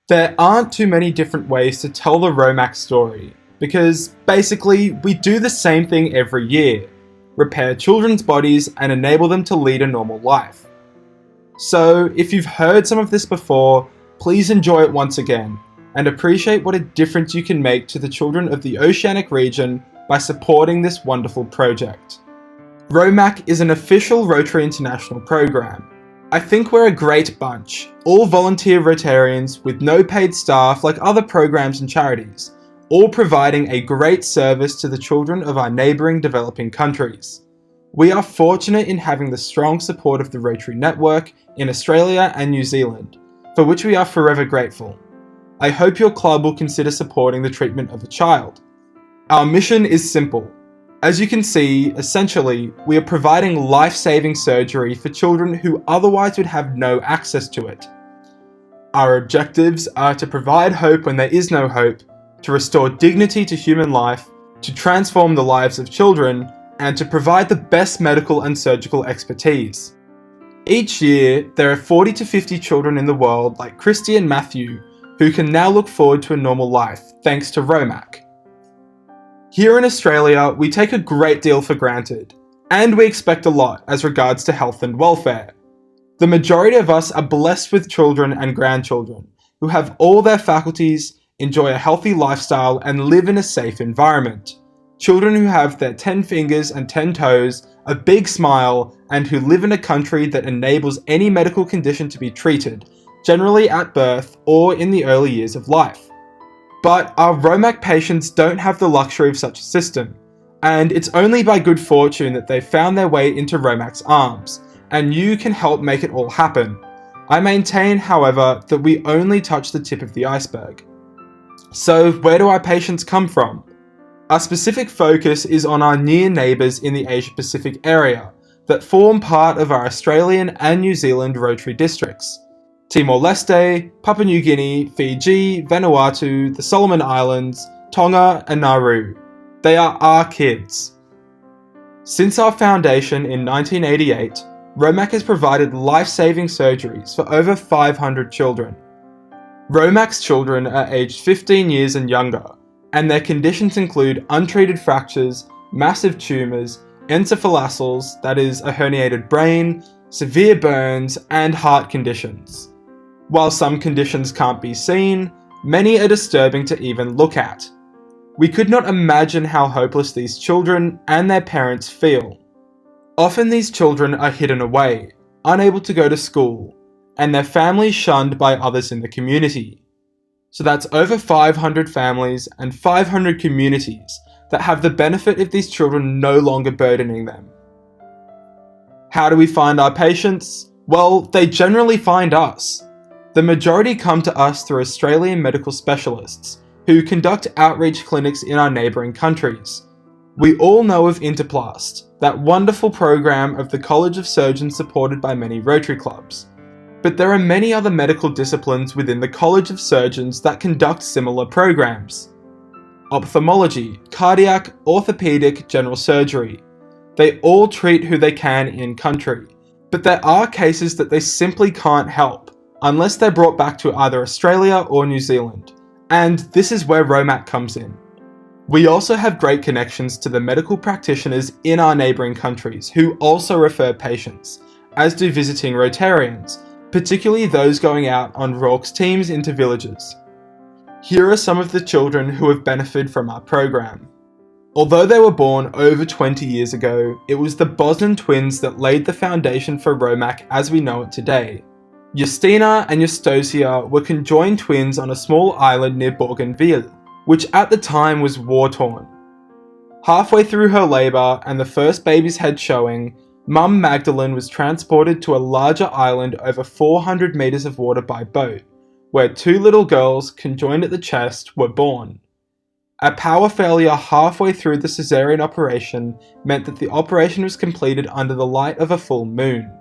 There aren't too many different ways to tell the ROMAC story, because basically we do the same thing every year: repair children's bodies and enable them to lead a normal life. So if you've heard some of this before, please enjoy it once again, and appreciate what a difference you can make to the children of the Oceanic region by supporting this wonderful project. ROMAC is an official Rotary International program. I think we're a great bunch, all volunteer Rotarians with no paid staff like other programs and charities, all providing a great service to the children of our neighbouring developing countries. We are fortunate in having the strong support of the Rotary Network in Australia and New Zealand, for which we are forever grateful. I hope your club will consider supporting the treatment of a child. Our mission is simple. As you can see, essentially, we are providing life-saving surgery for children who otherwise would have no access to it. Our objectives are to provide hope when there is no hope, to restore dignity to human life, to transform the lives of children, and to provide the best medical and surgical expertise. Each year, there are 40 to 50 children in the world like Christy and Matthew who can now look forward to a normal life thanks to ROMAC. Here in Australia, we take a great deal for granted, and we expect a lot as regards to health and welfare. The majority of us are blessed with children and grandchildren who have all their faculties, enjoy a healthy lifestyle, and live in a safe environment. Children who have their 10 fingers and 10 toes, a big smile, and who live in a country that enables any medical condition to be treated, generally at birth or in the early years of life. But our ROMAC patients don't have the luxury of such a system, and it's only by good fortune that they've found their way into ROMAC's arms, and you can help make it all happen. I maintain, however, that we only touch the tip of the iceberg. So where do our patients come from? Our specific focus is on our near neighbours in the Asia Pacific area that form part of our Australian and New Zealand Rotary districts: Timor-Leste, Papua New Guinea, Fiji, Vanuatu, the Solomon Islands, Tonga, and Nauru. They are our kids. Since our foundation in 1988, ROMAC has provided life-saving surgeries for over 500 children. ROMAC's children are aged 15 years and younger, and their conditions include untreated fractures, massive tumours, encephalocyls, that is, a herniated brain, severe burns, and heart conditions. While some conditions can't be seen, many are disturbing to even look at. We could not imagine how hopeless these children and their parents feel. Often these children are hidden away, unable to go to school, and their families shunned by others in the community. So that's over 500 families and 500 communities that have the benefit of these children no longer burdening them. How do we find our patients? Well, they generally find us. The majority come to us through Australian medical specialists, who conduct outreach clinics in our neighbouring countries. We all know of Interplast, that wonderful program of the College of Surgeons supported by many Rotary clubs. But there are many other medical disciplines within the College of Surgeons that conduct similar programs. Ophthalmology, cardiac, orthopaedic, general surgery. They all treat who they can in country, but there are cases that they simply can't help, unless they're brought back to either Australia or New Zealand, and this is where ROMAC comes in. We also have great connections to the medical practitioners in our neighbouring countries who also refer patients, as do visiting Rotarians, particularly those going out on RORC's teams into villages. Here are some of the children who have benefited from our program. Although they were born over 20 years ago, it was the Bosnan twins that laid the foundation for ROMAC as we know it today. Justina and Justosia were conjoined twins on a small island near Bougainville, which at the time was war-torn. Halfway through her labour and the first baby's head showing, Mum Magdalene was transported to a larger island over 400 metres of water by boat, where two little girls, conjoined at the chest, were born. A power failure halfway through the caesarean operation meant that the operation was completed under the light of a full moon.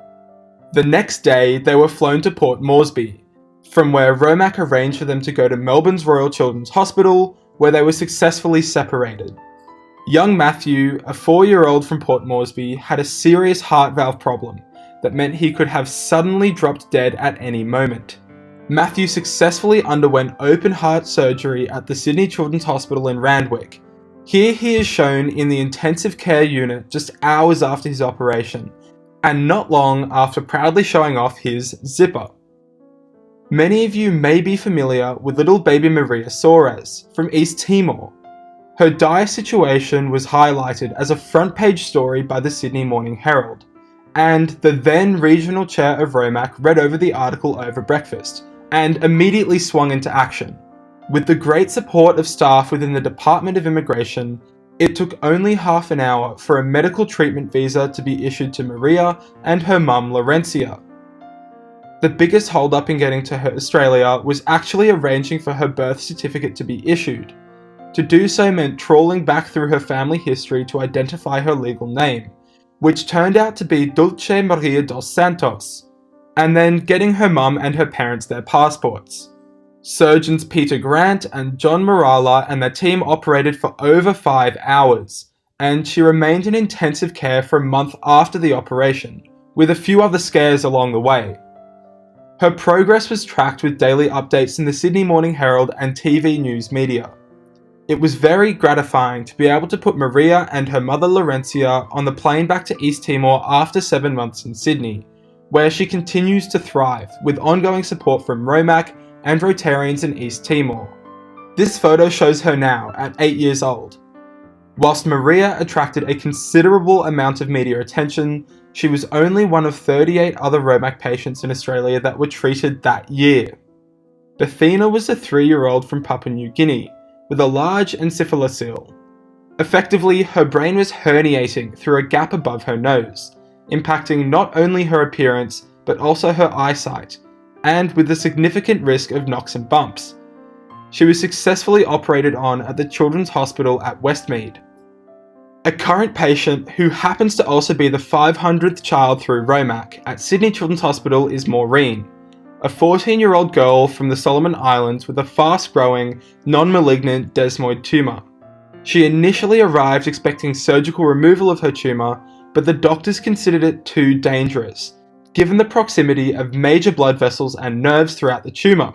The next day, they were flown to Port Moresby, from where ROMAC arranged for them to go to Melbourne's Royal Children's Hospital, where they were successfully separated. Young Matthew, a 4-year-old from Port Moresby, had a serious heart valve problem that meant he could have suddenly dropped dead at any moment. Matthew successfully underwent open heart surgery at the Sydney Children's Hospital in Randwick. Here he is shown in the intensive care unit just hours after his operation, and not long after proudly showing off his zipper. Many of you may be familiar with little baby Maria Soares from East Timor. Her dire situation was highlighted as a front page story by the Sydney Morning Herald, and the then regional chair of ROMAC read over the article over breakfast, and immediately swung into action. With the great support of staff within the Department of Immigration, it took only half an hour for a medical treatment visa to be issued to Maria and her mum Laurencia. The biggest hold-up in getting to her Australia was actually arranging for her birth certificate to be issued. To do so meant trawling back through her family history to identify her legal name, which turned out to be Dulce Maria dos Santos, and then getting her mum and her parents their passports. Surgeons Peter Grant and John Morala and their team operated for over 5 hours, and she remained in intensive care for a month after the operation, with a few other scares along the way. Her progress was tracked with daily updates in the Sydney Morning Herald and TV news media. It was very gratifying to be able to put Maria and her mother Laurencia on the plane back to East Timor after 7 months in Sydney, where she continues to thrive with ongoing support from ROMAC and Rotarians in East Timor. This photo shows her now at 8 years old. Whilst Maria attracted a considerable amount of media attention, she was only one of 38 other ROMAC patients in Australia that were treated that year. Bethina was a 3-year-old from Papua New Guinea with a large encephalocele. Effectively, her brain was herniating through a gap above her nose, impacting not only her appearance but also her eyesight, and with the significant risk of knocks and bumps. She was successfully operated on at the Children's Hospital at Westmead. A current patient who happens to also be the 500th child through ROMAC at Sydney Children's Hospital is Maureen, a 14-year-old girl from the Solomon Islands with a fast-growing, non-malignant desmoid tumour. She initially arrived expecting surgical removal of her tumour, but the doctors considered it too dangerous, given the proximity of major blood vessels and nerves throughout the tumour.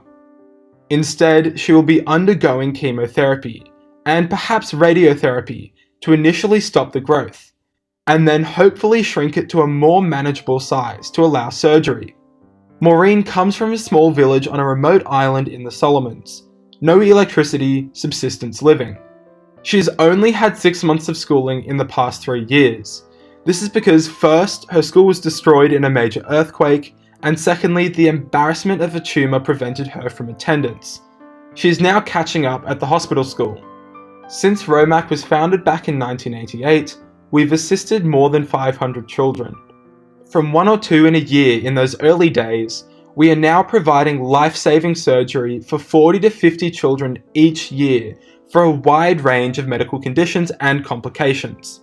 Instead, she will be undergoing chemotherapy, and perhaps radiotherapy, to initially stop the growth, and then hopefully shrink it to a more manageable size to allow surgery. Maureen comes from a small village on a remote island in the Solomons. No electricity, subsistence living. She has only had 6 months of schooling in the past 3 years. This is because first, her school was destroyed in a major earthquake, and secondly, the embarrassment of a tumour prevented her from attendance. She is now catching up at the hospital school. Since ROMAC was founded back in 1988, we've assisted more than 500 children. From 1 or 2 in a year in those early days, we are now providing life-saving surgery for 40 to 50 children each year for a wide range of medical conditions and complications.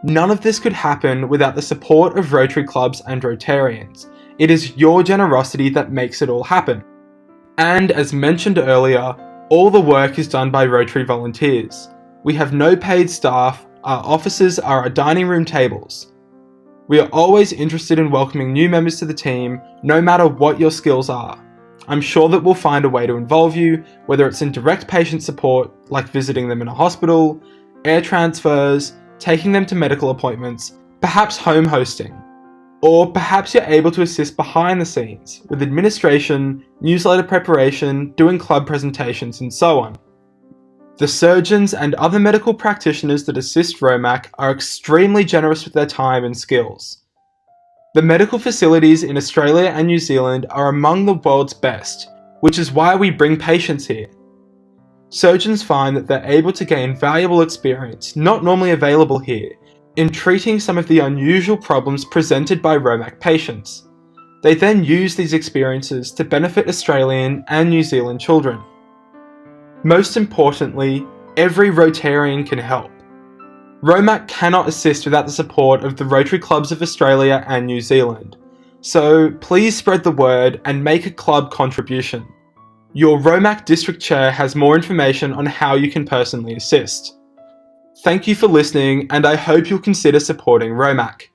None of this could happen without the support of Rotary clubs and Rotarians. It is your generosity that makes it all happen. And as mentioned earlier, all the work is done by Rotary volunteers. We have no paid staff, our offices are our dining room tables. We are always interested in welcoming new members to the team, no matter what your skills are. I'm sure that we'll find a way to involve you, whether it's in direct patient support, like visiting them in a hospital, air transfers, taking them to medical appointments, perhaps home hosting. Or perhaps you're able to assist behind the scenes, with administration, newsletter preparation, doing club presentations, and so on. The surgeons and other medical practitioners that assist ROMAC are extremely generous with their time and skills. The medical facilities in Australia and New Zealand are among the world's best, which is why we bring patients here. Surgeons find that they're able to gain valuable experience not normally available here in treating some of the unusual problems presented by ROMAC patients. They then use these experiences to benefit Australian and New Zealand children. Most importantly, every Rotarian can help. ROMAC cannot assist without the support of the Rotary Clubs of Australia and New Zealand, so please spread the word and make a club contribution. Your ROMAC District Chair has more information on how you can personally assist. Thank you for listening, and I hope you'll consider supporting ROMAC.